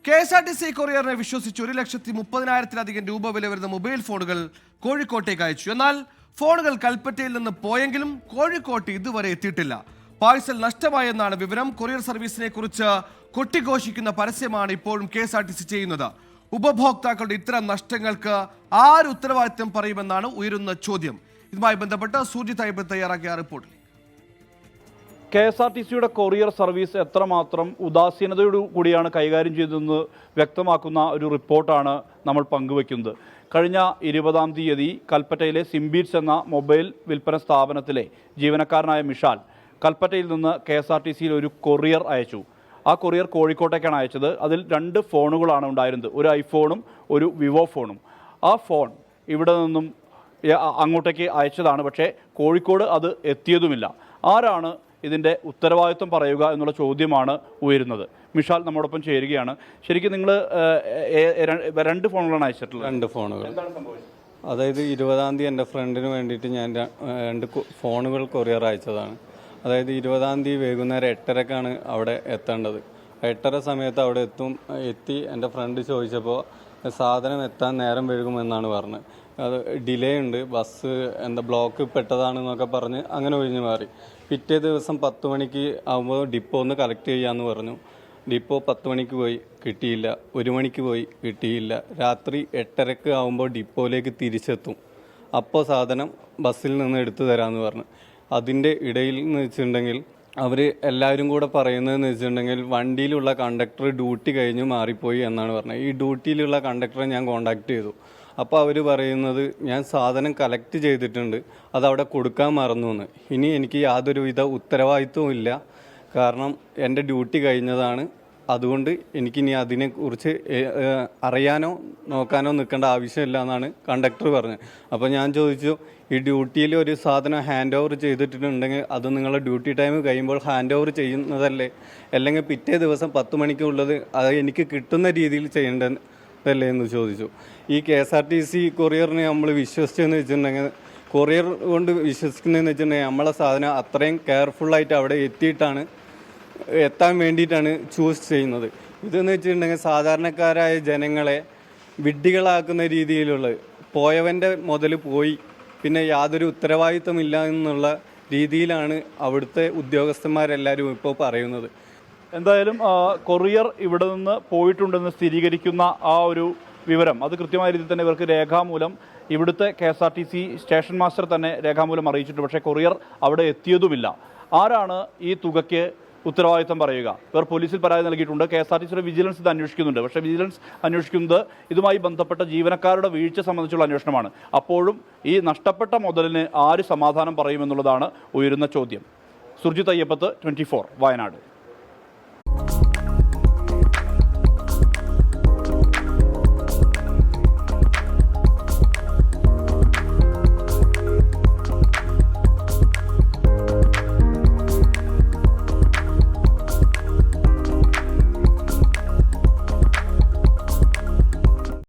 KSRTC കൊറിയറിനെ വിശ്വസിച്ച് 1,30,000-ലധികം രൂപ വില വരുന്ന മൊബൈൽ ഫോണുകൾ കോഴിക്കോട്ടേക്ക് അയച്ചു. എന്നാൽ ഫോണുകൾ കൽപ്പറ്റയിൽ നിന്ന് പോയെങ്കിലും കോഴിക്കോട്ട് ഇതുവരെ എത്തിയിട്ടില്ല. പാഴ്സൽ നഷ്ടമായെന്നാണ് വിവരം. കൊറിയർ സർവീസിനെ കുറിച്ച് കൊട്ടിഘോഷിക്കുന്ന പരസ്യമാണ് ഇപ്പോഴും KSRTC ചെയ്യുന്നത്. ഉപഭോക്താക്കളുടെ ഇത്തരം നഷ്ടങ്ങൾക്ക് ആര് ഉത്തരവാദിത്തം പറയുമെന്നാണ് ഉയരുന്ന ചോദ്യം. ഇതുമായി ബന്ധപ്പെട്ട് സുജിത് അയ്യപ്പൻ തയ്യാറാക്കിയ റിപ്പോർട്ടിൽ KSRTCയുടെ കൊറിയർ സർവീസ് എത്രമാത്രം ഉദാസീനതയോടു കൂടിയാണ് കൈകാര്യം ചെയ്തതെന്ന് വ്യക്തമാക്കുന്ന ഒരു റിപ്പോർട്ടാണ് നമ്മൾ പങ്കുവയ്ക്കുന്നത്. കഴിഞ്ഞ 20-ാം തീയതി കൽപ്പറ്റയിലെ സിംബീറ്റ്സ് എന്ന മൊബൈൽ വിൽപ്പന സ്ഥാപനത്തിലെ ജീവനക്കാരനായ മിഷാൽ കൽപ്പറ്റയിൽ നിന്ന് KSRTCയിൽ ഒരു കൊറിയർ അയച്ചു. ആ കൊറിയർ കോഴിക്കോട്ടേക്കാണ് അയച്ചത്. അതിൽ 2 ഫോണുകളാണ് ഉണ്ടായിരുന്നത്, ഒരു ഐഫോണും ഒരു വിവോ ഫോണും. ആ ഫോൺ ഇവിടെ നിന്നും അങ്ങോട്ടേക്ക് അയച്ചതാണ്, പക്ഷേ കോഴിക്കോട് അത് എത്തിയതുമില്ല. ആരാണ് ഇതിൻ്റെ ഉത്തരവാദിത്വം പറയുക എന്നുള്ള ചോദ്യമാണ് ഉയരുന്നത്. മിഷാൽ നമ്മോടൊപ്പം ചേരുകയാണ്. ശരിക്കും നിങ്ങൾ 2 ഫോണുകളാണ് അയച്ചിട്ടുള്ളത്? 2 ഫോണുകൾ. എന്താണ് സംഭവിച്ചത്? അതായത് 20-ാം തീയതി എൻ്റെ ഫ്രണ്ടിന് വേണ്ടിയിട്ട് ഞാൻ 2 ഫോണുകൾ കൊറിയർ അയച്ചതാണ്. അതായത് 20-ാം തീയതി വൈകുന്നേരം 8:30-ക്കാണ് അവിടെ എത്തേണ്ടത്. 8:30 സമയത്ത് അവിടെ എത്തി എൻ്റെ ഫ്രണ്ട് ചോദിച്ചപ്പോൾ സാധനം എത്താൻ നേരം വൈകുമെന്നാണ് പറഞ്ഞത്. അത് ഡിലേ ഉണ്ട്, ബസ് ബ്ലോക്ക് പെട്ടതാണെന്നൊക്കെ പറഞ്ഞ് അങ്ങനെ ഒഴിഞ്ഞു മാറി. പിറ്റേ ദിവസം 10 മണിക്ക് ആകുമ്പോൾ ഡിപ്പോ ഒന്ന് കളക്ട് ചെയ്യാമെന്ന് പറഞ്ഞു. ഡിപ്പോ 10 മണിക്ക് പോയി, കിട്ടിയില്ല. 1 മണിക്ക് പോയി, കിട്ടിയില്ല. രാത്രി 8:30-ക്ക് ആകുമ്പോൾ ഡിപ്പോയിലേക്ക് തിരിച്ചെത്തും. അപ്പോൾ സാധനം ബസ്സിൽ നിന്ന് എടുത്തു തരാമെന്ന് പറഞ്ഞു. അതിൻ്റെ ഇടയിൽ എന്ന് വെച്ചിട്ടുണ്ടെങ്കിൽ അവർ എല്ലാവരും കൂടെ പറയുന്നതെന്ന് വെച്ചിട്ടുണ്ടെങ്കിൽ വണ്ടിയിലുള്ള കണ്ടക്ടർ ഡ്യൂട്ടി കഴിഞ്ഞ് മാറിപ്പോയി എന്നാണ് പറഞ്ഞത്. ഈ ഡ്യൂട്ടിയിലുള്ള കണ്ടക്ടറെ ഞാൻ കോണ്ടാക്ട് ചെയ്തു. അപ്പോൾ അവർ പറയുന്നത് ഞാൻ സാധനം കളക്ട് ചെയ്തിട്ടുണ്ട്, അതവിടെ കൊടുക്കാൻ മറന്നു എന്ന്. ഇനി എനിക്ക് യാതൊരുവിധ ഉത്തരവാദിത്വവും ഇല്ല, കാരണം എൻ്റെ ഡ്യൂട്ടി കഴിഞ്ഞതാണ്. അതുകൊണ്ട് എനിക്കിനി അതിനെക്കുറിച്ച് അറിയാനോ നോക്കാനോ നിൽക്കേണ്ട ആവശ്യമില്ല എന്നാണ് കണ്ടക്ടർ പറഞ്ഞത്. അപ്പോൾ ഞാൻ ചോദിച്ചു, ഈ ഡ്യൂട്ടിയിൽ ഒരു സാധനം ഹാൻഡ് ഓവർ ചെയ്തിട്ടുണ്ടെങ്കിൽ അത് നിങ്ങളുടെ ഡ്യൂട്ടി ടൈം കഴിയുമ്പോൾ ഹാൻഡ് ഓവർ ചെയ്യുന്നതല്ലേ, അല്ലെങ്കിൽ പിറ്റേ ദിവസം 10 മണിക്കുള്ളത് അത് എനിക്ക് കിട്ടുന്ന രീതിയിൽ ചെയ്യേണ്ടതല്ലേ എന്ന് ചോദിച്ചു. ഈ KSRTC കൊറിയറിനെ നമ്മൾ വിശ്വസിച്ചെന്ന് വെച്ചിട്ടുണ്ടെങ്കിൽ, കൊറിയർ കൊണ്ട് വിശ്വസിക്കുന്നതെന്ന് വെച്ചിട്ടുണ്ടെങ്കിൽ നമ്മളെ സാധനം അത്രയും കെയർഫുള്ളായിട്ട് അവിടെ എത്താൻ വേണ്ടിയിട്ടാണ് ചൂസ് ചെയ്യുന്നത്. ഇതെന്ന് വെച്ചിട്ടുണ്ടെങ്കിൽ സാധാരണക്കാരായ ജനങ്ങളെ വിഡ്ഢികളാക്കുന്ന രീതിയിലുള്ള, പോയവൻ്റെ മുതൽ പോയി, പിന്നെ യാതൊരു ഉത്തരവാദിത്വമില്ല എന്നുള്ള രീതിയിലാണ് അവിടുത്തെ ഉദ്യോഗസ്ഥന്മാരെല്ലാവരും ഇപ്പോൾ പറയുന്നത്. എന്തായാലും കൊറിയർ ഇവിടെ നിന്ന് പോയിട്ടുണ്ടെന്ന് സ്ഥിരീകരിക്കുന്ന ആ ഒരു വിവരം അത് കൃത്യമായ രീതിയിൽ തന്നെ ഇവർക്ക് രേഖാമൂലം ഇവിടുത്തെ KSRTC സ്റ്റേഷൻ മാസ്റ്റർ തന്നെ രേഖാമൂലം അറിയിച്ചിട്ടുണ്ട്. പക്ഷേ കൊറിയർ അവിടെ എത്തിയതുമില്ല. ആരാണ് ഈ തുകയ്ക്ക് ഉത്തരവാദിത്തം പറയുക? ഇവർ പോലീസിൽ പരാതി നൽകിയിട്ടുണ്ട്. KSRTCയുടെ വിജിലൻസ് ഇത് അന്വേഷിക്കുന്നുണ്ട്. പക്ഷേ വിജിലൻസ് അന്വേഷിക്കുന്നത് ഇതുമായി ബന്ധപ്പെട്ട ജീവനക്കാരുടെ വീഴ്ച സംബന്ധിച്ചുള്ള അന്വേഷണമാണ്. അപ്പോഴും ഈ നഷ്ടപ്പെട്ട മുതലിന് ആര് സമാധാനം പറയുമെന്നുള്ളതാണ് ഉയരുന്ന ചോദ്യം. സുജിത് അയ്യപ്പത്ത്, 24 വയനാട്.